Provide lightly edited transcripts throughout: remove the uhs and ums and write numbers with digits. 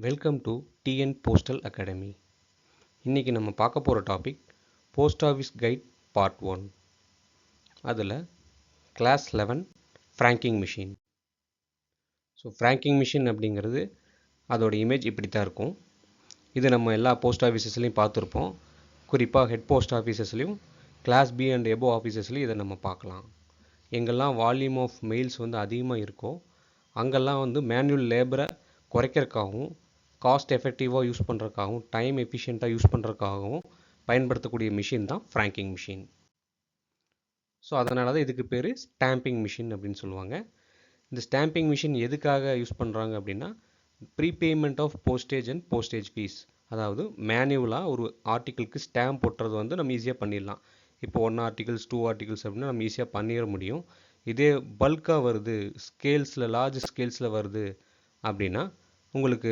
Welcome to TN postal academy. இன்றைக்கி நம்ம பார்க்க போகிற topic post office guide part 1. அதில் class 11 franking machine. So franking machine அப்படிங்கிறது அதோட இமேஜ் இப்படி தான் இருக்கும். இது நம்ம எல்லா போஸ்ட் ஆஃபீஸஸ்லையும் பார்த்துருப்போம். குறிப்பாக ஹெட் போஸ்ட் ஆஃபீஸஸ்லையும் கிளாஸ் பி அண்ட் எபோ ஆஃபீஸஸ்லையும் இதை நம்ம பார்க்கலாம். எங்கெல்லாம் வால்யூம் ஆஃப் மெயில்ஸ் அதிகமாக இருக்கோ அங்கெல்லாம் மேனுவல் லேபரை குறைக்கிறதுக்காகவும் காஸ்ட் எஃபெக்டிவாக யூஸ் பண்ணுறதுக்காகவும் டைம் எஃபிஷியண்ட்டாக யூஸ் பண்ணுறதுக்காகவும் பயன்படுத்தக்கூடிய மிஷின் தான் ஃப்ராங்கிங் மிஷின். ஸோ அதனால தான் இதுக்கு பேர் ஸ்டாம்பிங் மிஷின் அப்படின்னு சொல்லுவாங்க. இந்த ஸ்டாம்பிங் மிஷின் எதுக்காக யூஸ் பண்ணுறாங்க அப்படின்னா prepayment of postage and postage fees. அதாவது மேனுவலாக ஒரு ஆர்டிக்கிளுக்கு ஸ்டாம்ப் போட்டுறது நம்ம ஈஸியாக பண்ணிடலாம். இப்போ 1 ஆர்டிகல்ஸ் 2 ஆர்டிகல்ஸ் அப்படின்னா நம்ம ஈஸியாக பண்ணிட முடியும். இதே பல்காக வருது, ஸ்கேல்ஸில் லார்ஜ் ஸ்கேல்ஸில் வருது அப்படின்னா உங்களுக்கு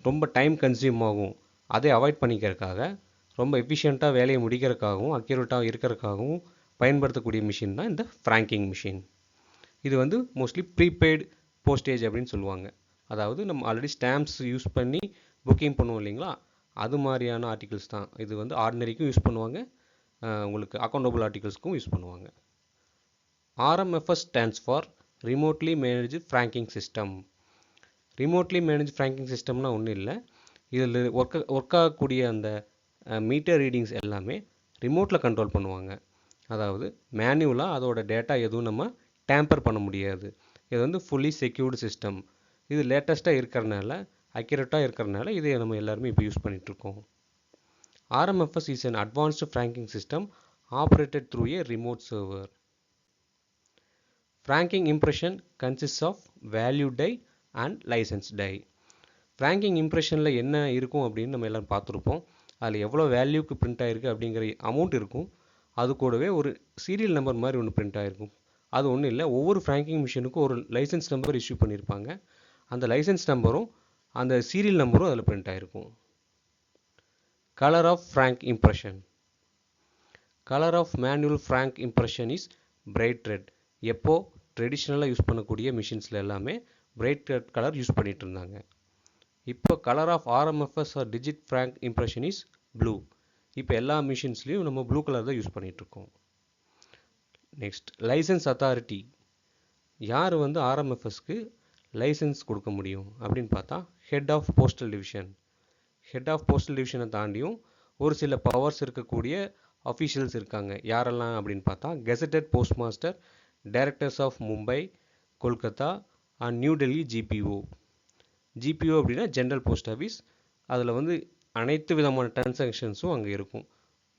ரொம்ப டைம் கன்சியூம் ஆகும். அதை அவாய்ட் பண்ணிக்கிறதுக்காக ரொம்ப எஃபிஷியண்ட்டாக வேலையை முடிக்கிறதுக்காகவும் அக்யூரேட்டாக இருக்கிறதுக்காகவும் பயன்படுத்தக்கூடிய மிஷின் தான் இந்த ஃப்ராங்கிங் மிஷின். இது மோஸ்ட்லி ப்ரீபெய்டு போஸ்டேஜ் அப்படின்னு சொல்லுவாங்க. அதாவது நம்ம ஆல்ரெடி ஸ்டாம்ப்ஸ் யூஸ் பண்ணி புக்கிங் பண்ணுவோம் இல்லைங்களா, அது மாதிரியான ஆர்டிகல்ஸ் தான். இது ஆர்டினரிக்கும் யூஸ் பண்ணுவாங்க, உங்களுக்கு அக்கௌண்டபிள் ஆர்டிகல்ஸ்க்கும் யூஸ் பண்ணுவாங்க. RMFS stands for remotely managed franking system. Remotely manage franking சிஸ்டம்னா ஒன்றும் இல்லை. இதில் ஒர்க் ஆகக்கூடிய அந்த மீட்டர் ரீடிங்ஸ் எல்லாமே ரிமோட்டில் கண்ட்ரோல் பண்ணுவாங்க. அதாவது மேனுவலாக அதோட டேட்டா எதுவும் நம்ம டேம்பர் பண்ண முடியாது. இது ஃபுல்லி செக்யூர்டு சிஸ்டம். இது லேட்டஸ்ட்டாக இருக்கிறனால அக்யூரேட்டாக இருக்கிறனால இதை நம்ம எல்லாருமே இப்போ யூஸ் பண்ணிகிட்ருக்கோம். RMFS is an advanced franking system operated through a remote server. Franking impression consists of value die and licence die. Franking இம்ப்ரெஷனில் என்ன இருக்கும் அப்படின்னு நம்ம எல்லோரும் பார்த்துருப்போம். அதில் எவ்வளோ வேல்யூக்கு பிரிண்ட் ஆகிருக்கு அப்படிங்கிற அமௌண்ட் இருக்கும். அது கூடவே ஒரு சீரியல் நம்பர் மாதிரி ஒன்று பிரிண்ட் ஆகிருக்கும். அது ஒன்றும் இல்லை, ஒவ்வொரு ஃப்ராங்கிங் மிஷினுக்கும் ஒரு லைசன்ஸ் நம்பர் இஷ்யூ பண்ணியிருப்பாங்க. அந்த லைசன்ஸ் நம்பரும் அந்த சீரியல் நம்பரும் அதில் பிரிண்ட் ஆகிருக்கும். Colour of frank impression. Colour of manual frank impression is bright red. எப்போ ட்ரெடிஷ்னலாக யூஸ் பண்ணக்கூடிய மிஷின்ஸில் எல்லாமே பிரைட் ரெட் கலர் யூஸ் பண்ணிட்டு இருந்தாங்க. இப்போ கலர் ஆஃப் RMFS ஆர் டிஜிட் ஃப்ராங்க் இம்ப்ரெஷன் இஸ் ப்ளூ. இப்போ எல்லா மிஷின்ஸ்லையும் நம்ம ப்ளூ கலர் தான் யூஸ் பண்ணிகிட்ருக்கோம். Next licence authority. யார் RMFSக்கு லைசன்ஸ் கொடுக்க முடியும் அப்படின்னு பார்த்தா head of postal division. Head of postal டிவிஷனை தாண்டியும் ஒரு சில பவர்ஸ் இருக்கக்கூடிய அஃபீஷியல்ஸ் இருக்காங்க. யாரெல்லாம் அப்படின்னு பார்த்தா gazetted post master, directors of Mumbai, Kolkata and New Delhi GPO. GPO அப்படின்னா ஜென்ரல் போஸ்ட் ஆஃபீஸ். அதில் அனைத்து விதமான டிரான்சாக்ஷன்ஸும் அங்கே இருக்கும்.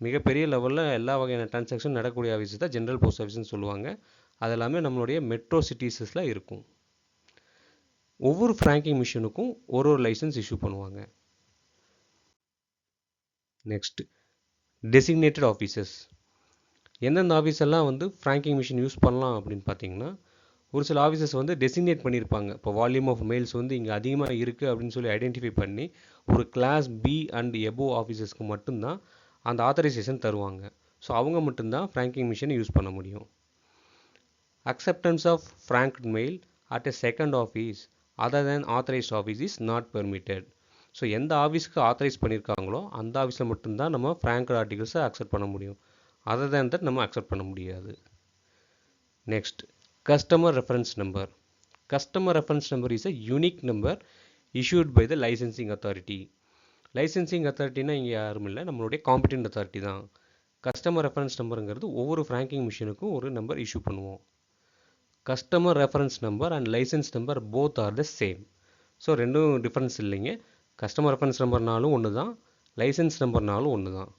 மிகப்பெரிய லெவலில் எல்லா வகையான டிரான்சாக்ஷன் நடக்கக்கூடிய ஆஃபீஸ் தான் ஜென்ரல் போஸ்ட் ஆஃபீஸ்னு சொல்லுவாங்க. அது எல்லாமே நம்மளுடைய மெட்ரோ சிட்டிஸில் இருக்கும். ஒவ்வொரு ஃப்ராங்கிங் மிஷினுக்கும் ஒரு லைசன்ஸ் இஷ்யூ பண்ணுவாங்க. Next designated offices. எந்தெந்த ஆஃபீஸ் எல்லாம் ஃப்ராங்கிங் மிஷின் யூஸ் பண்ணலாம் அப்படின்னு பார்த்தீங்கன்னா ஒரு சில ஆஃபீஸஸ் டெசிக்னேட் பண்ணியிருப்பாங்க. இப்போ வால்யூம் ஆஃப் மெயில்ஸ் இங்கே அதிகமாக இருக்குது அப்படின்னு சொல்லி ஐடென்டிஃபை பண்ணி ஒரு கிளாஸ் பி அண்ட் எபோ ஆஃபீஸஸ்க்கு மட்டும்தான் அந்த ஆத்தரைசேஷன் தருவாங்க. ஸோ அவங்க மட்டும்தான் ஃப்ராங்கிங் மிஷினை யூஸ் பண்ண முடியும். Acceptance of franked mail at a second office other than authorised office is not permitted. So எந்த ஆஃபீஸ்க்கு ஆத்தரைஸ் பண்ணியிருக்காங்களோ அந்த ஆஃபீஸில் மட்டும்தான் நம்ம ஃப்ராங்க்ட் ஆர்டிகல்ஸை அக்செப்ட் பண்ண முடியும். அதர் தேன் தட் நம்ம அக்செப்ட் பண்ண முடியாது. Next Customer reference number. Customer reference number is a unique number issued by the licensing authority. licensing authorityனா இங்கே யாரும் இல்லை, நம்மளுடைய காம்பிடென்ட் அத்தாரிட்டி தான். கஸ்டமர் ரெஃபரன்ஸ் நம்பருங்கிறது ஒவ்வொரு ஃப்ராங்கிங் மிஷினுக்கும் ஒரு நம்பர் இஷ்யூ பண்ணுவோம். Customer reference number and licence number both are the same. So ரெண்டும் டிஃப்ரென்ஸ் இல்லைங்க. கஸ்டமர் ரெஃபரன்ஸ் நம்பர்னாலும் ஒன்று தான், லைசன்ஸ் நம்பர்னாலும் ஒன்று தான்.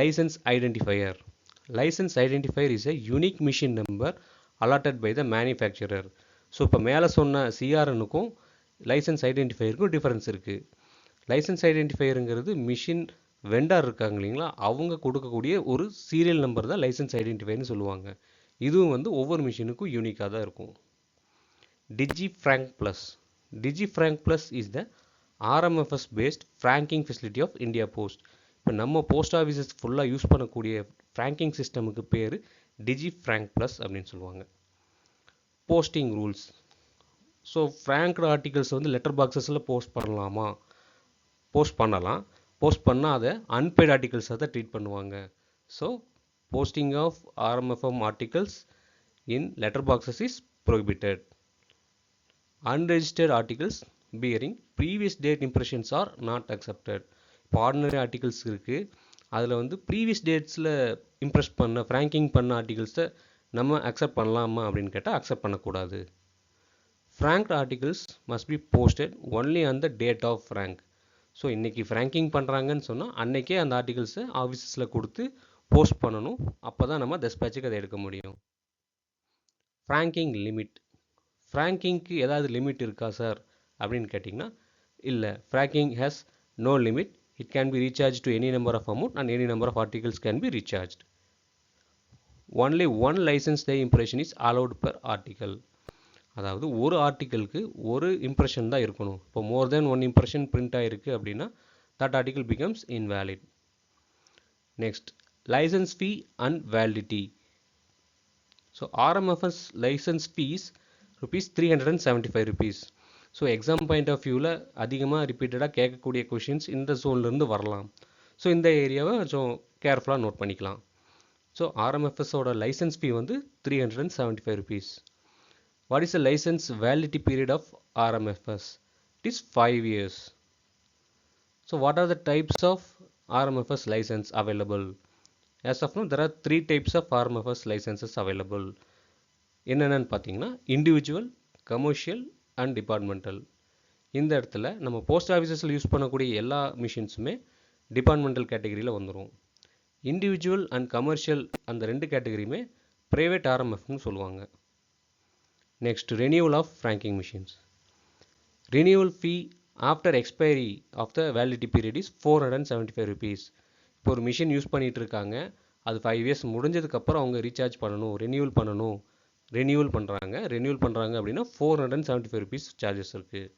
Licence identifier. Licence identifier is a unique machine number allotted by the manufacturer. So இப்போ மேலே சொன்ன CRNக்கும் லைசன்ஸ் ஐடென்டிஃபையருக்கும் டிஃபரன்ஸ் இருக்குது. லைசன்ஸ் ஐடென்டிஃபையருங்கிறது மிஷின் வெண்டார் இருக்காங்க இல்லைங்களா, அவங்க கொடுக்கக்கூடிய ஒரு சீரியல் நம்பர் தான் லைசன்ஸ் ஐடென்டிஃபையர்னு சொல்லுவாங்க. இதுவும் ஒவ்வொரு மிஷினுக்கும் யூனிக்காக தான் இருக்கும். Digifrank plus. Digifrank plus is the RMFS based franking facility of India post. இப்போ நம்ம போஸ்ட் ஆஃபீஸஸ் ஃபுல்லாக யூஸ் பண்ணக்கூடிய ஃப்ராங்கிங் சிஸ்டமுக்கு பேர் டிஜிஃப்ராங்க் ப்ளஸ் அப்படின்னு சொல்லுவாங்க. Posting rules. So franked articles வந்து லெட்டர் பாக்ஸஸில் போஸ்ட் பண்ணலாமா? போஸ்ட் பண்ணலாம். போஸ்ட் பண்ணால் அதை அன்பெய்ட் ஆர்டிகல்ஸாக தான் ட்ரீட் பண்ணுவாங்க. So posting of RMFM articles in letter boxes is prohibited. Unregistered articles bearing previous date impressions are not accepted. இப்போ ஆர்டினரி ஆர்டிகல்ஸ் இருக்குது, அதில் வந்து ப்ரீவியஸ் டேட்ஸில் இம்ப்ரெஸ் பண்ண ஃப்ராங்கிங் பண்ண ஆர்டிகல்ஸை நம்ம அக்செப்ட் பண்ணலாமா அப்படின்னு கேட்டால் அக்செப்ட் பண்ணக்கூடாது. Franked articles must be posted only on the date of frank. So இன்றைக்கி ஃப்ராங்கிங் பண்ணுறாங்கன்னு சொன்னால் அன்றைக்கே அந்த ஆர்டிகல்ஸை ஆஃபீஸஸில் கொடுத்து போஸ்ட் பண்ணணும். அப்போ தான் நம்ம டெஸ்பேச்சுக்கு அதை எடுக்க முடியும். Franking limit. ஃப்ராங்கிங்க்கு ஏதாவது லிமிட் இருக்கா சார் அப்படின்னு கேட்டிங்கன்னா இல்லை. Franking has no limit. It can be recharge to any number of amount and any number of articles can be recharge. Only one licence day impression is allowed per article. அதாவது ஒரு ஆர்டிக்கலுக்கு ஒரு இம்ப்ரெஷன் தான் இருக்கணும். இப்போ more then one impression print ஆகிருக்கு அப்படின்னா that article becomes invalid. Next, licence fee and validity. So RMFS licence fees ₹375. So exam point of வியூவில் அதிகமாக ரிப்பீட்டடாக கேட்கக்கூடிய கொஷின்ஸ் இந்த ஜோன்லேருந்து வரலாம். ஸோ இந்த ஏரியாவை கொஞ்சம் கேர்ஃபுல்லாக நோட் பண்ணிக்கலாம். ஸோ RMFSோட லைசன்ஸ் ஃபீ வந்து ₹375. What is the license validity period of RMFS? It is 5 years. So what are the types of RMFS license available? As of now, there are 3 types of RMFS licenses available. என்னென்னு பார்த்தீங்கன்னா individual, commercial and departmental. இந்த இடத்துல நம்ம post ஆஃபீஸஸில் use பண்ணக்கூடிய எல்லா மிஷின்ஸுமே departmental கேட்டகரியில் வந்துடும். Individual and commercial அந்த 2 கேட்டகரியுமே ப்ரைவேட் RMFன்னு சொல்லுவாங்க. Next, renewal of franking machines. Renewal fee after expiry of the validity period is ₹475. இப்போ ஒரு மிஷின் யூஸ் பண்ணிகிட்டு இருக்காங்க, அது 5 years முடிஞ்சதுக்கப்புறம் அவங்க ரீசார்ஜ் பண்ணணும், ரெனியூவல் பண்ணுறாங்க அப்படின்னா ₹475 சார்ஜஸ் இருக்குது.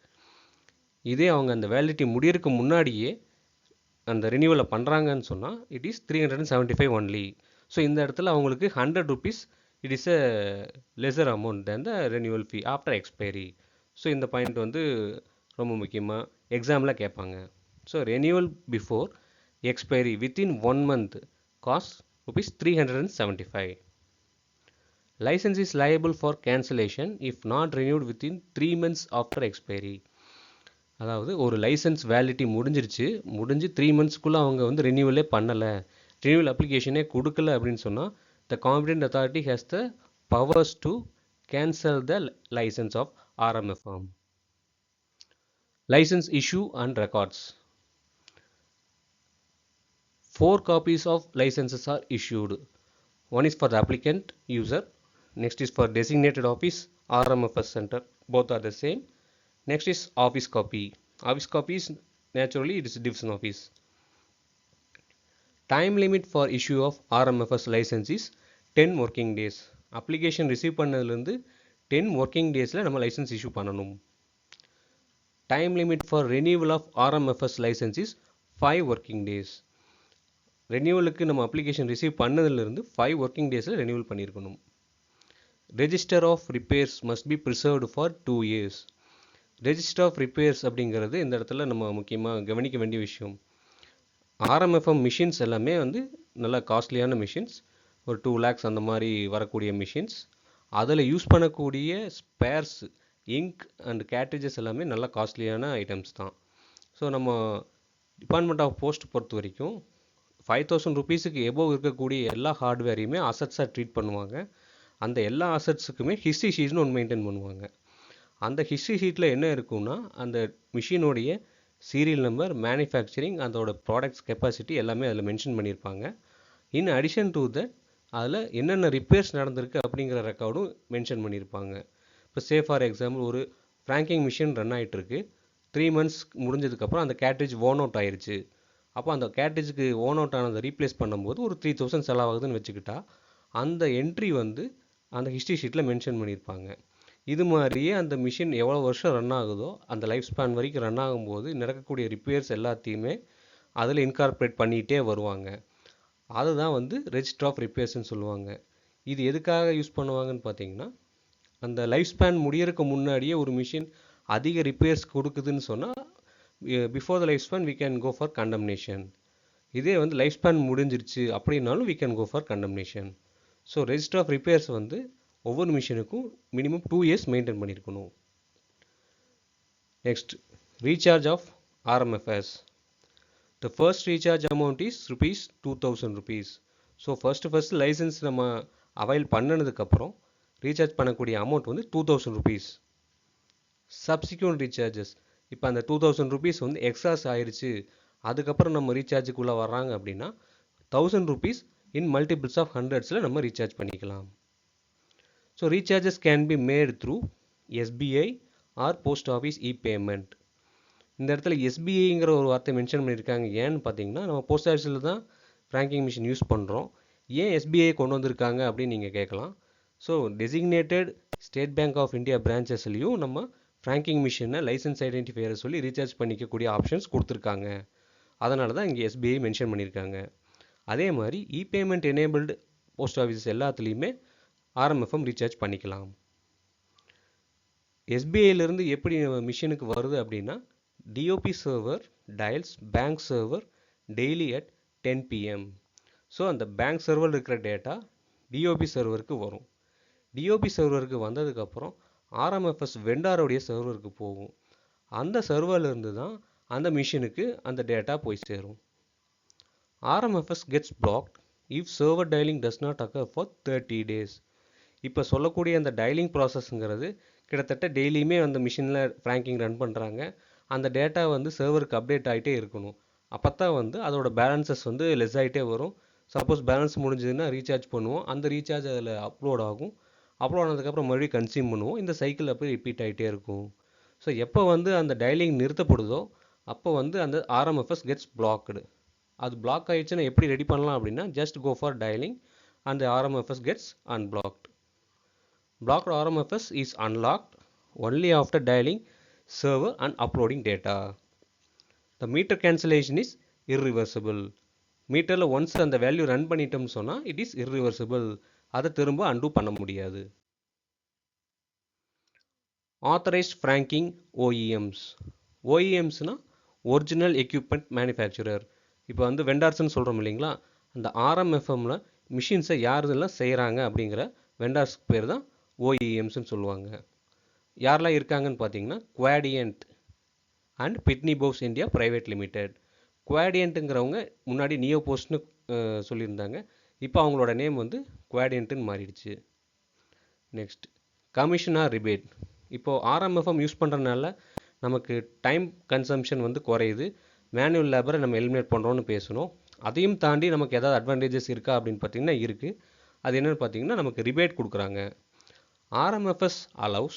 இதே அவங்க அந்த வேலிடிட்டி முடியறதுக்கு முன்னாடியே அந்த ரெனியூவலை பண்ணுறாங்கன்னு சொன்னால் இட் இஸ் 375 ஒன்லி. ஸோ இந்த இடத்துல அவங்களுக்கு ₹100 it is a lesser amount than the renewal fee after expiry. So இந்த பாயிண்ட் வந்து ரொம்ப முக்கியமாக எக்ஸாமில் கேட்பாங்க. So renewal before expiry within 1 month cost ₹375. Licence is liable for cancellation if not renewed within 3 months after expiry. அதாவது ஒரு licence validity முடிஞ்சு 3 monthsக்குள்ளே அவங்க வந்து ரெனியூவலே பண்ணலை, ரெனியூவல் அப்ளிகேஷனே கொடுக்கல அப்படின்னு சொன்னால் the competent authority has the powers to cancel the license of RMFM. License issue and records. 4 copies of licenses are issued. One is for the applicant user, next is for designated office, RMFS center, both are the same. Next is office copy. Office copy is naturally it is division office. Time limit for issue of RMFS license is 10 working days. Application receive பண்ணதுலேருந்து 10 working டேஸில் நம்ம licence issue பண்ணணும். Time limit for renewal of RMFS licence is 5 working days. ரெனியூவலுக்கு நம்ம application receive பண்ணதுலேருந்து 5 working டேஸில் renewal பண்ணியிருக்கணும். Register of repairs must be preserved for 2 years. Register of repairs அப்படிங்கிறது இந்த இடத்துல நம்ம முக்கியமாக கவனிக்க வேண்டிய விஷயம். RMFM மிஷின்ஸ் எல்லாமே வந்து நல்லா காஸ்ட்லியான மிஷின்ஸ், ஒரு 2 lakhs அந்த மாதிரி வரக்கூடிய மிஷின்ஸ். அதில் யூஸ் பண்ணக்கூடிய ஸ்பேர்ஸ், இங்க் அண்ட் கேட்ரிஜஸ் எல்லாமே நல்லா காஸ்ட்லியான ஐட்டம்ஸ் தான். ஸோ நம்ம டிபார்ட்மெண்ட் ஆஃப் போஸ்ட் பொறுத்த வரைக்கும் ₹5,000 எபோவ் இருக்கக்கூடிய எல்லா ஹார்ட்வேரையுமே அசட்ஸாக ட்ரீட் பண்ணுவாங்க. அந்த எல்லா அசட்ஸுக்குமே ஹிஸ்ட்ரி ஷீட்னு ஒன்று மெயின்டைன் பண்ணுவாங்க. அந்த ஹிஸ்ட்ரி ஷீட்டில் என்ன இருக்குன்னா அந்த மிஷினுடைய சீரியல் நம்பர், மேனுஃபேக்சரிங், அதோட ப்ராடக்ட்ஸ் கெப்பாசிட்டி எல்லாமே அதில் மென்ஷன் பண்ணியிருப்பாங்க. இன் அடிஷன் டு தட் அதில் என்னென்ன ரிப்பேர்ஸ் நடந்திருக்கு அப்படிங்கிற ரெக்கார்டும் மென்ஷன் பண்ணியிருப்பாங்க. இப்போ ஃபார் எக்ஸாம்பிள் ஒரு ஃப்ராங்கிங் மிஷின் ரன் ஆகிட்டுருக்கு, 3 months முடிஞ்சதுக்கப்புறம் அந்த கேட்ரிஜ் ஓன் அவுட் ஆயிடுச்சு. அப்போ அந்த கேட்ரிஜுக்கு ஓன் அவுட் ஆனதை ரீப்ளேஸ் பண்ணும்போது ஒரு 3,000 செலவாகுதுன்னு வச்சுக்கிட்டா அந்த என்ட்ரி வந்து அந்த ஹிஸ்ட்ரி ஷீட்டில் மென்ஷன் பண்ணியிருப்பாங்க. இது மாதிரியே அந்த மிஷின் எவ்வளோ வருஷம் ரன் ஆகுதோ அந்த லைஃப் ஸ்பேன் வரைக்கும் ரன் ஆகும்போது நடக்கக்கூடிய ரிப்பேர்ஸ் எல்லாத்தையுமே அதில் இன்கார்பரேட் பண்ணிகிட்டே வருவாங்க. அதுதான் வந்து ரெஜிஸ்டர் ஆஃப் ரிப்பேர்ஸ்ன்னு சொல்லுவாங்க. இது எதுக்காக யூஸ் பண்ணுவாங்கன்னு பார்த்தீங்கன்னா அந்த லைஃப் ஸ்பேன் முடியறதுக்கு முன்னாடியே ஒரு மிஷின் அதிக ரிப்பேர்ஸ் கொடுக்குதுன்னு சொன்னால் before the life span we can go for condemnation. இதே வந்து லைஃப் ஸ்பேன் முடிஞ்சிருச்சு அப்படின்னாலும் we can go for condemnation. So register of repairs வந்து ஒவ்வொரு மிஷினுக்கும் மினிமம் 2 years மெயின்டைன் பண்ணியிருக்கணும். Next, recharge of RMFS. The first recharge amount is ₹2000. So first licence நம்ம avail பண்ணினதுக்கப்புறம் ரீசார்ஜ் பண்ணக்கூடிய அமௌண்ட் வந்து ₹2000. சப்சிக்வெண்ட் ரீசார்ஜஸ், இப்போ அந்த ₹2000 வந்து எக்ஸாஸ் ஆயிடுச்சு, அதுக்கப்புறம் நம்ம ரீசார்ஜுக்குள்ளே வர்றாங்க அப்படின்னா ₹1000 இன் மல்டிபிள்ஸ் ஆஃப் ஹண்ட்ரட்ஸில் நம்ம ரீசார்ஜ் பண்ணிக்கலாம். So recharges can be made through SBI or post office e payment. இந்த இடத்துல எஸ்பிஐங்கிற ஒரு வார்த்தை மென்ஷன் பண்ணியிருக்காங்க. ஏன்னு பார்த்தீங்கன்னா நம்ம போஸ்ட் ஆஃபீஸில் தான் ஃப்ராங்கிங் மிஷின் யூஸ் பண்ணுறோம். ஏன் எஸ்பிஐ கொண்டு வந்திருக்காங்க அப்படின்னு நீங்கள் கேட்கலாம். So designated state bank of India பிரான்ச்சஸ்லையும் நம்ம ஃப்ராங்கிங் மிஷினை லைசன்ஸ் ஐடென்டிஃபையரை சொல்லி ரீசார்ஜ் பண்ணிக்கக்கூடிய ஆப்ஷன்ஸ் கொடுத்துருக்காங்க. அதனால தான் இங்கே எஸ்பிஐ மென்ஷன் பண்ணியிருக்காங்க. அதே மாதிரி இ-பேமெண்ட் எனேபிள்டு போஸ்ட் ஆஃபீஸ் எல்லாத்துலேயுமே ஆர்எம்எஃப்எம் ரீசார்ஜ் பண்ணிக்கலாம். எஸ்பிஐலேருந்து எப்படி மிஷினுக்கு வருது அப்படின்னா DOP server dials bank server daily at 10 PM. So அந்த பேங்க் சர்வர் இருக்கிற டேட்டா டிஓபி சர்வருக்கு வரும். டிஓபி சர்வருக்கு வந்ததுக்கப்புறம் ஆர்எம்எஃப்எஸ் வெண்டாரோடைய சர்வருக்கு போகும். அந்த சர்வர்லேருந்து தான் அந்த மிஷினுக்கு அந்த டேட்டா போய் சேரும். RMFS gets blocked if server dialing does not occur for 30 days. இப்போ சொல்லக்கூடிய அந்த டயலிங் ப்ராசஸ்ங்கிறது கிட்டத்தட்ட டெய்லியுமே அந்த மிஷினில் ஃப்ராங்கிங் ரன் பண்ணுறாங்க. அந்த டேட்டா வந்து சர்வருக்கு அப்டேட் ஆகிட்டே இருக்கணும். அப்போ தான் வந்து அதோட பேலன்சஸ் வந்து லெஸ் ஆகிட்டே வரும். சப்போஸ் பேலன்ஸ் முடிஞ்சதுன்னா ரீசார்ஜ் பண்ணுவோம், அந்த ரீசார்ஜ் அதில் அப்லோட் ஆகும். அப்லோட் ஆனதுக்கப்புறம் மறுபடியும் கன்சியூம் பண்ணுவோம். இந்த சைக்கிள் அப்படியே ரிப்பீட் ஆகிட்டே இருக்கும். ஸோ எப்போ வந்து அந்த டயலிங் நிறுத்தப்படுதோ அப்போ வந்து அந்த RMFS கெட்ஸ் பிளாக்டு. அது பிளாக் ஆகிடுச்சுன்னா எப்படி ரெடி பண்ணலாம் அப்படின்னா just go for dialling and RMFS gets unblocked. Blocked RMFS is unlocked only after dialing server and uploading data. The meter cancellation is irreversible. மீட்டரில் ஒன்ஸ் அந்த வேல்யூ ரன் பண்ணிட்டோம்னு சொன்னால் it is irreversible. அதை திரும்ப undo பண்ண முடியாது. Authorized franking OEMs. OEMஸ்னா original equipment manufacturer. இப்போ வந்து வெண்டார்ஸ்ன்னு சொல்கிறோம் இல்லைங்களா, அந்த RMFMல மிஷின்ஸை யாரெல்லாம் செய்கிறாங்க அப்படிங்கிற வெண்டார்ஸ்க்கு பேர் தான் OEMஸ்ன்னு சொல்லுவாங்க. யாரெல்லாம் இருக்காங்கன்னு பார்த்தீங்கன்னா குவாடியன்ட் அண்ட் பிட்னி போவ்ஸ் இந்தியா பிரைவேட் லிமிடெட். குவாடியன்ட்டுங்கிறவங்க முன்னாடி நியோ போஸ்ட்னு சொல்லியிருந்தாங்க, இப்போ அவங்களோட நேம் வந்து குவாடியன்ட்டுன்னு மாறிடுச்சு. Next, commission or rebate. இப்போது RMFM யூஸ் பண்ணுறதுனால நமக்கு டைம் கன்சம்ஷன் வந்து குறையுது, மேனுவல் லேபரை நம்ம எலிமினேட் பண்ணுறோன்னு பேசணும். அதையும் தாண்டி நமக்கு ஏதாவது அட்வான்டேஜஸ் இருக்கா அப்படின்னு பார்த்தீங்கன்னா இருக்குது. அது என்னென்னு பார்த்தீங்கன்னா நமக்கு ரிபேட் கொடுக்குறாங்க. RMFS allows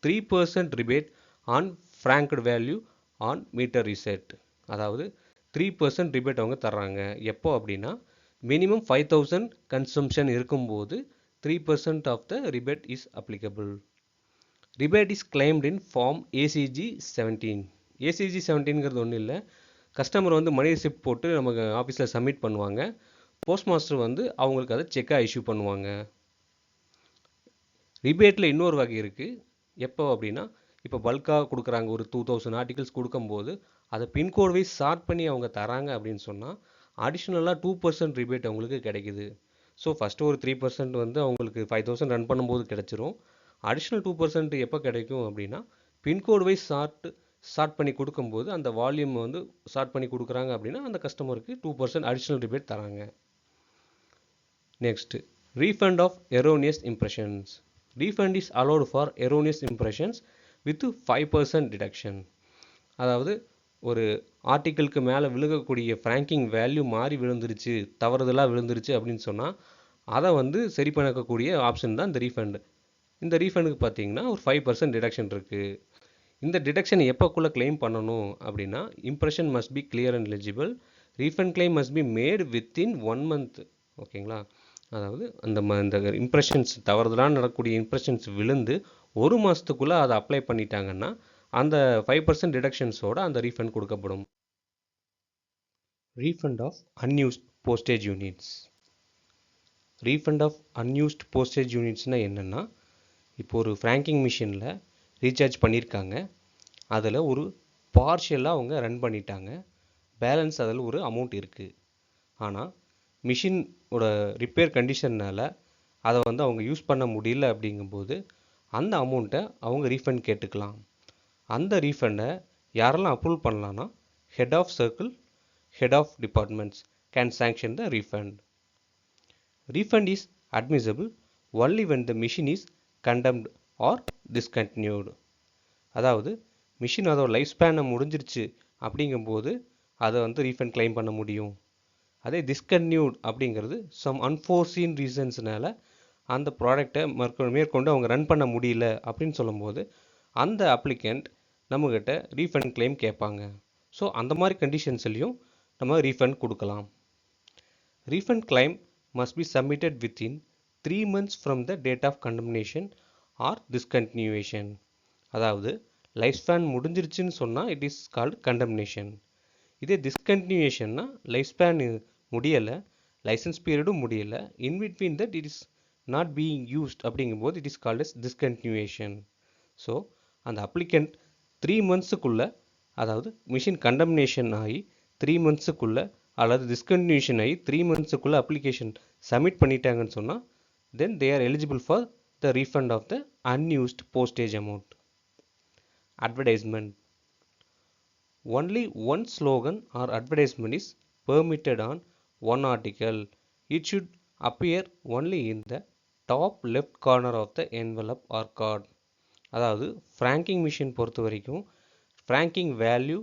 3% rebate on franked value on meter reset. அதாவது 3% ரிபேட் அவங்க தர்றாங்க. எப்போ அப்படின்னா மினிமம் 5000 கன்சம்ஷன் இருக்கும்போது 3% of the rebate is applicable. Rebate is claimed in form ACG 17. ACG 17ங்கிறது ஒன்றும் இல்லை, கஸ்டமர் வந்து மணி ரிசிப்ட் போட்டு நமக்கு ஆஃபீஸில் சப்மிட் பண்ணுவாங்க. போஸ்ட் மாஸ்டர் வந்து அவங்களுக்கு அதை செக்காக இஷ்யூ பண்ணுவாங்க. ரிபேட்டில் இன்னொரு வகை இருக்குது. எப்போ அப்படின்னா இப்போ பல்காக கொடுக்குறாங்க, ஒரு 2000 ஆர்டிகல்ஸ் கொடுக்கும்போது அதை பின்கோட் வைஸ் ஷார்ட் பண்ணி அவங்க தராங்க அப்படின்னு சொன்னால் அடிஷ்னலாக 2% ரிபேட் அவங்களுக்கு கிடைக்குது. ஸோ ஃபஸ்ட்டு ஒரு 3% வந்து அவங்களுக்கு 5000 ரன் பண்ணும்போது கிடைச்சிரும். அடிஷ்னல் 2% எப்போ கிடைக்கும் அப்படின்னா பின்கோட் வைஸ் ஷார்ட் பண்ணி கொடுக்கும்போது அந்த வால்யூம் வந்து ஷார்ட் பண்ணி கொடுக்குறாங்க அப்படின்னா அந்த கஸ்டமருக்கு 2% அடிஷ்னல் ரிபேட் தராங்க. Next, refund of erroneous impressions. Refund is allowed for erroneous impressions with 5% deduction. அதாவது ஒரு ஆர்டிக்கிளுக்கு மேலே விழுகக்கூடிய ஃப்ராங்கிங் வேல்யூ மாறி விழுந்துருச்சு, தவறுதலாக விழுந்துருச்சு அப்படின்னு சொன்னால் அதை வந்து சரி பண்ணக்கூடிய ஆப்ஷன் தான் இந்த ரீஃபண்ட். இந்த ரீஃபண்டுக்கு பார்த்தீங்கன்னா ஒரு 5% டிடக்ஷன் இருக்குது. இந்த டிடக்ஷன் எப்போக்குள்ளே கிளைம் பண்ணணும் அப்படின்னா impression must be clear and eligible. Refund claim must be made within 1 month. ஓகேங்களா, அதாவது அந்த இம்ப்ரெஷன்ஸ் தவறுதலாக நடக்கக்கூடிய இம்ப்ரெஷன்ஸ் விழுந்து 1 மாதத்துக்குள்ளே அதை அப்ளை பண்ணிட்டாங்கன்னா அந்த 5% டிடக்ஷன்ஸோட அந்த ரீஃபண்ட் கொடுக்கப்படும். Refund of unused postage units. Refund of unused postage யூனிட்ஸ்னால் என்னென்னா இப்போ ஒரு ஃப்ராங்கிங் மிஷினில் ரீசார்ஜ் பண்ணியிருக்காங்க. அதில் ஒரு பார்ஷியலாக அவங்க ரன் பண்ணிட்டாங்க. பேலன்ஸ் அதில் ஒரு அமௌண்ட் இருக்குது. ஆனால் மிஷினோட ரிப்பேர் கண்டிஷன்னால் அதை வந்து அவங்க யூஸ் பண்ண முடியல அப்படிங்கும்போது அந்த அமௌண்ட்டை அவங்க ரீஃபண்ட் கேட்டுக்கலாம். அந்த ரீஃபண்டை யாரெல்லாம் அப்ரூவ் பண்ணலான்னா head of circle, head of departments can sanction the refund. Refund is admissible only when the machine is condemned or discontinued. அதாவது மிஷின் அதோட லைஃப் ஸ்பேனை முடிஞ்சிருச்சு அப்படிங்கும்போது அதை வந்து ரீஃபண்ட் கிளைம் பண்ண முடியும். அதே டிஸ்கன்டினியூட் அப்படிங்கிறது சம் அன்ஃபோர்சீன் ரீசன்ஸ்னால அந்த ப்ராடக்டை மேற்கொண்டு அவங்க ரன் பண்ண முடியல அப்படின்னு சொல்லும்போது அந்த அப்ளிகண்ட் நம்மக்கிட்ட ரீஃபண்ட் கிளைம் கேட்பாங்க. ஸோ அந்த மாதிரி கண்டிஷன்ஸ்லையும் நம்ம ரீஃபண்ட் கொடுக்கலாம். Refund claim must be submitted within 3 months from the date of condemnation or discontinuation. அதாவது லைஃப் ஸ்பேன் முடிஞ்சிருச்சுன்னு சொன்னால் இட் இஸ் கால்டு கண்டம்னேஷன். இதே டிஸ்கண்டினியூஷன்னா லைஃப் ஸ்பேன் முடியலை, லைசன்ஸ் பீரியடும் முடியலை, in between that it is not being used அப்படிங்கும்போது it is called as discontinuation. So அந்த அப்ளிகண்ட் 3 monthsக்குள்ளே, அதாவது மிஷின் கண்டம்னேஷன் ஆகி 3 monthsக்குள்ளே அல்லது டிஸ்கண்டினியூஷன் ஆகி 3 monthsக்குள்ளே அப்ளிகேஷன் சப்மிட் பண்ணிட்டாங்கன்னு சொன்னால் then they are eligible for the refund of the unused postage amount. Advertisement. Only one slogan or advertisement is permitted on one article. It should appear only in the top left corner of the envelope or card. அதாவது franking machine பொறுத்த வரைக்கும் franking value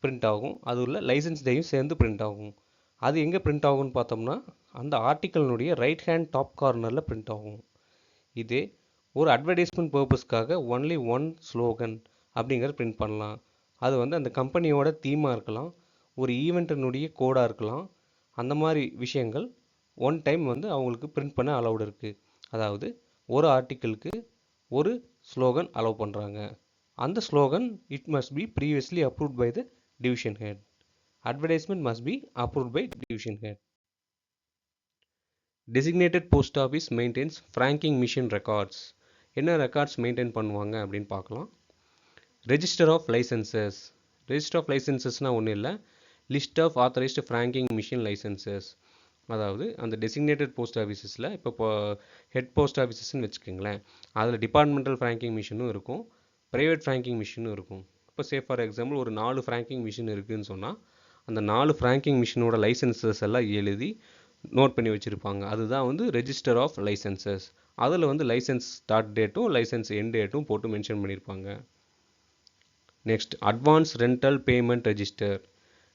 print ஆகும், அது உள்ள licence டேயும் சேர்ந்து print ஆகும். அது எங்கே பிரிண்ட் ஆகும்னு பார்த்தோம்னா அந்த ஆர்டிக்கலினுடைய ரைட் ஹேண்ட் டாப் கார்னரில் பிரிண்ட் ஆகும். இதே ஒரு அட்வர்டைஸ்மெண்ட் பர்பஸ்க்காக ஒன்லி ஒன் ஸ்லோகன் அப்படிங்கிறத பிரிண்ட் பண்ணலாம். அது வந்து அந்த கம்பெனியோட தீமாக இருக்கலாம், ஒரு ஈவெண்ட்டினுடைய கோடாக இருக்கலாம். அந்த மாதிரி விஷயங்கள் ஒன் டைம் வந்து அவங்களுக்கு பிரிண்ட் பண்ண அலௌட் இருக்குது. அதாவது ஒரு ஆர்டிக்கிளுக்கு ஒரு ஸ்லோகன் அலோவ் பண்ணுறாங்க. அந்த slogan it must be previously approved by the division head. Advertisement must be approved by division head. Designated post office maintains franking machine records. என்ன ரெக்கார்ட்ஸ் மெயின்டைன் பண்ணுவாங்க அப்படின்னு பார்க்கலாம். Register of licences. Register of லைசன்சஸ்னால் ஒன்றும் இல்லை, list of authorised franking machine licences. அதாவது அந்த designated post ஆஃபீஸஸில் இப்போ ஹெட் போஸ்ட் ஆஃபீஸஸ்ன்னு வச்சுக்கோங்களேன், அதில் டிபார்ட்மெண்டல் ஃப்ராங்கிங் மிஷினும் இருக்கும், ப்ரைவேட் ஃப்ராங்கிங் மிஷினும் இருக்கும். இப்போ ஃபார் எக்ஸாம்பிள் ஒரு 4 ஃப்ராங்கிங் மிஷின் இருக்குதுன்னு சொன்னால் அந்த 4 ஃப்ராங்கிங் மிஷினோட லைசன்சஸ் எல்லாம் எழுதி நோட் பண்ணி வச்சுருப்பாங்க. அதுதான் வந்து ரெஜிஸ்டர் ஆஃப் லைசன்சஸ். அதில் வந்து லைசன்ஸ் ஸ்டார்ட் டேட்டும் லைசன்ஸ் எண்ட் டேட்டும் போட்டு மென்ஷன் பண்ணியிருப்பாங்க. Next advance rental payment register.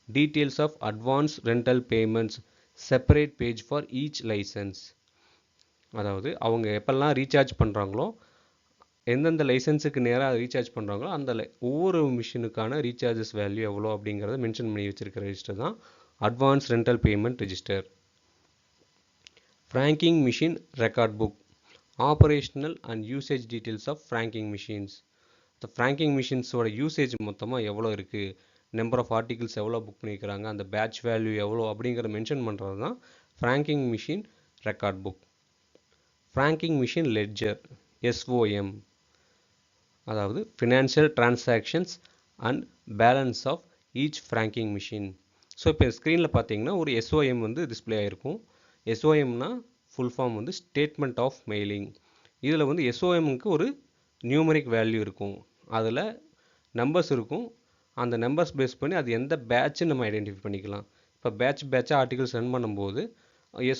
Details of advance rental payments separate page for each licence. அதாவது அவங்க எப்பெல்லாம் ரீசார்ஜ் பண்ணுறாங்களோ, எந்தெந்த லைசன்ஸுக்கு நேராக ரீசார்ஜ் பண்ணுறாங்களோ அந்த ஒவ்வொரு மிஷினுக்கான ரீசார்ஜஸ் வேல்யூ எவ்வளோ அப்படிங்கிறத மென்ஷன் பண்ணி வச்சுருக்கிற ரெஜிஸ்டர் தான் advance rental payment register. Franking machine record book. Operational and usage details of franking machines. இந்த ஃப்ராங்கிங் மிஷின்ஸோட யூசேஜ் மொத்தமாக எவ்வளோ இருக்குது, நம்பர் ஆஃப் ஆர்டிகிள்ஸ் எவ்வளோ புக் பண்ணிக்கிறாங்க, அந்த பேட்ச் வேல்யூ எவ்வளோ அப்படிங்கிறத மென்ஷன் பண்ணுறது தான் franking machine record book. Franking machine ledger, SOM. அதாவது financial transactions and balance of each franking machine. So இப்போ ஸ்க்ரீனில் பார்த்தீங்கன்னா ஒரு SOM வந்து டிஸ்பிளே ஆகிருக்கும். SOMனா ஃபுல் ஃபார்ம் வந்து ஸ்டேட்மெண்ட் ஆஃப் மெயிலிங். இதில் வந்து SOMக்கு ஒரு நியூமரிக் வேல்யூ இருக்கும், அதில் நம்பர்ஸ் இருக்கும். அந்த நம்பர்ஸ் பேஸ் பண்ணி அது எந்த பேட்சுன்னு நம்ம ஐடென்டிஃபை பண்ணிக்கலாம். இப்போ பேட்சாக ஆர்டிகல்ஸ் ரன் பண்ணும்போது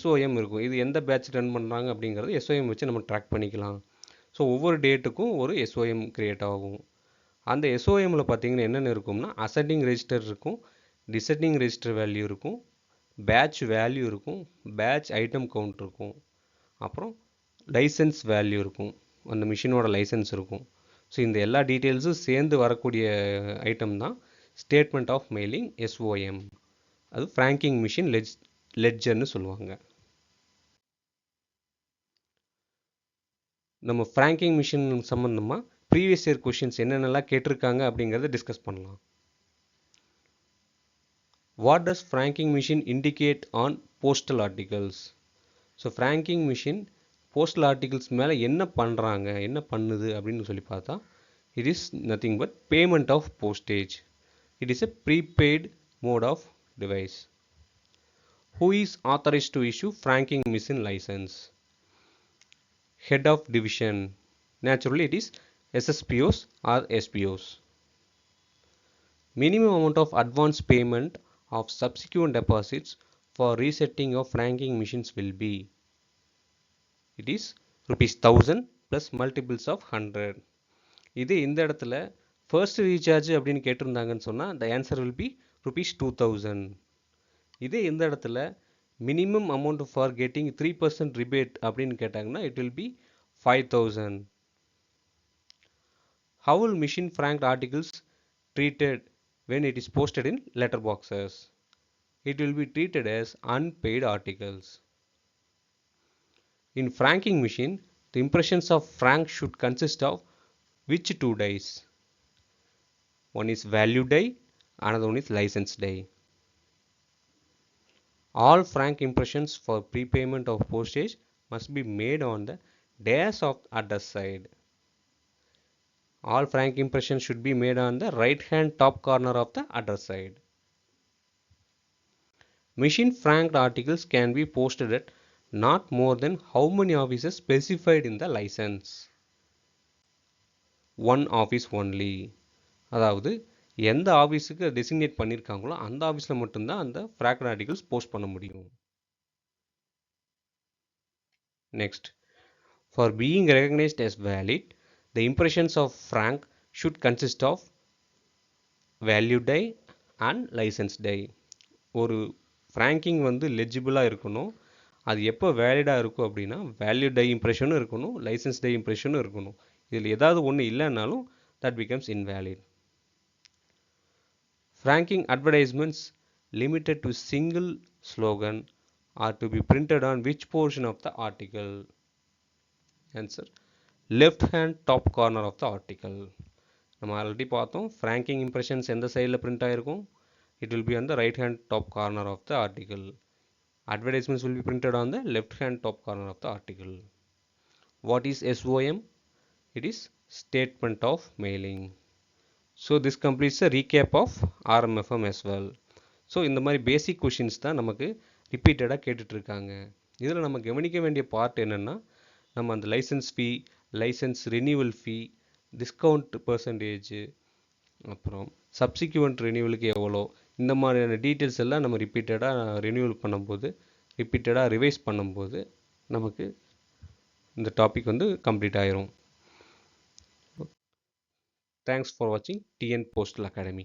SOM இருக்கும், இது எந்த பேட்ச் ரன் பண்ணுறாங்க அப்படிங்கிறது SOM வச்சு நம்ம ட்ராக் பண்ணிக்கலாம். ஸோ ஒவ்வொரு டேட்டுக்கும் ஒரு SOM க்ரியேட் ஆகும். அந்த SOMல பார்த்தீங்கன்னா என்னென்ன இருக்கும்னா அசெண்டிங் ரெஜிஸ்டர் இருக்கும், டிசெண்டிங் ரெஜிஸ்டர் வேல்யூ இருக்கும், பேட்ச் வேல்யூ இருக்கும், பேட்ச் ஐட்டம் கவுண்ட் இருக்கும், அப்புறம் லைசன்ஸ் வேல்யூ இருக்கும், அந்த மிஷினோட லைசன்ஸ் இருக்கும். ஸோ இந்த எல்லா டீட்டெயில்ஸும் சேர்ந்து வரக்கூடிய ஐட்டம் தான் ஸ்டேட்மெண்ட் ஆஃப் மெயிலிங், SOM. அது ஃப்ராங்கிங் மிஷின் லெட்ஜர்னு சொல்லுவாங்க. நம்ம ஃப்ராங்கிங் மிஷின் சம்மந்தமாக ப்ரீவியஸ் இயர் கொஷின்ஸ் என்னென்னலாம் கேட்டிருக்காங்க அப்படிங்கிறத டிஸ்கஸ் பண்ணலாம். What does franking machine indicate on postal articles? So franking machine postal articles மேலே என்ன பண்ணுறாங்க, என்ன பண்ணுது அப்படின்னு சொல்லி பார்த்தா, it is nothing but payment of postage. It is a prepaid mode of device. Who is authorized to issue franking machine license? Head of division. Naturally it is SSPOs or SPOs. Minimum amount of advance payment of subsequent deposits for resetting of franking machines will be, it is rupees 1000 plus multiples of 100. இது இந்த இடத்துல first recharge அப்படின்னு கேட்டிருந்தாங்கன்னு சொன்னா the answer will be rupees 2000. இதே இந்த இடத்துல minimum amount for getting 3% rebate அப்படின்னு கேட்டாங்கன்னா it will be 5000. How will machine franked articles treated when it is posted in letter boxes? It will be treated as unpaid articles. In franking machine, the impressions of frank should consist of which two dies? One is value die, another one is license die. All frank impressions for prepayment of postage must be made on the dash of address side. All frank impressions should be made on the right hand top corner of the address side. Machine franked articles can be posted at not more than how many offices specified in the license? One office only. அதாவது எந்த ஆஃபீஸுக்கு designate பண்ணியிருக்காங்களோ அந்த ஆஃபீஸில் மட்டும்தான் அந்த ஃப்ராக்ட் articles post பண்ண முடியும். Next, for being recognised as valid, the impressions of frank should consist of value die and license die. ஒரு ஃப்ராங்கிங் வந்து லெஜிபிளாக இருக்கணும். அது எப்போ வேலிடாக இருக்கும் அப்படின்னா வேல்யூ டை இம்ப்ரெஷனும் இருக்கணும், லைசன்ஸ் டை இம்ப்ரெஷனும் இருக்கணும். இதில் ஏதாவது ஒன்று இல்லைன்னாலும் that becomes invalid. Franking advertisements limited to single slogan are to be printed on which portion of the article? Answer, left hand top corner of the article. நம்ம already பார்த்தோம், franking impressions எந்த சைடில் print ஆகிருக்கும்? It will be on the right hand top corner of the article. Advertisements will be printed on the left hand top corner of the article. What is SOM? It is statement of mailing. So this completes the recap of RMFM as well. So இந்த மாதிரி பேசிக் questions தான் நமக்கு ரிப்பீட்டடாக கேட்டுட்ருக்காங்க. இதில் நம்ம கவனிக்க வேண்டிய part என்னென்னா, நம்ம அந்த லைசன்ஸ் ஃபீ, லைசன்ஸ் ரினியூவல் ஃபீ, டிஸ்கவுண்ட் பர்சன்டேஜு, அப்புறம் சப்சிக்வெண்ட் ரினியூவலுக்கு எவ்வளோ, இந்த மாதிரியான டீட்டெயில்ஸ் எல்லாம் நம்ம ரிப்பீட்டடாக ரினியூவல் பண்ணும்போது, ரிப்பீட்டடாக ரிவைஸ் பண்ணும்போது நமக்கு இந்த டாபிக் வந்து கம்ப்ளீட் ஆயிரும். Thanks for watching TN Postal Academy.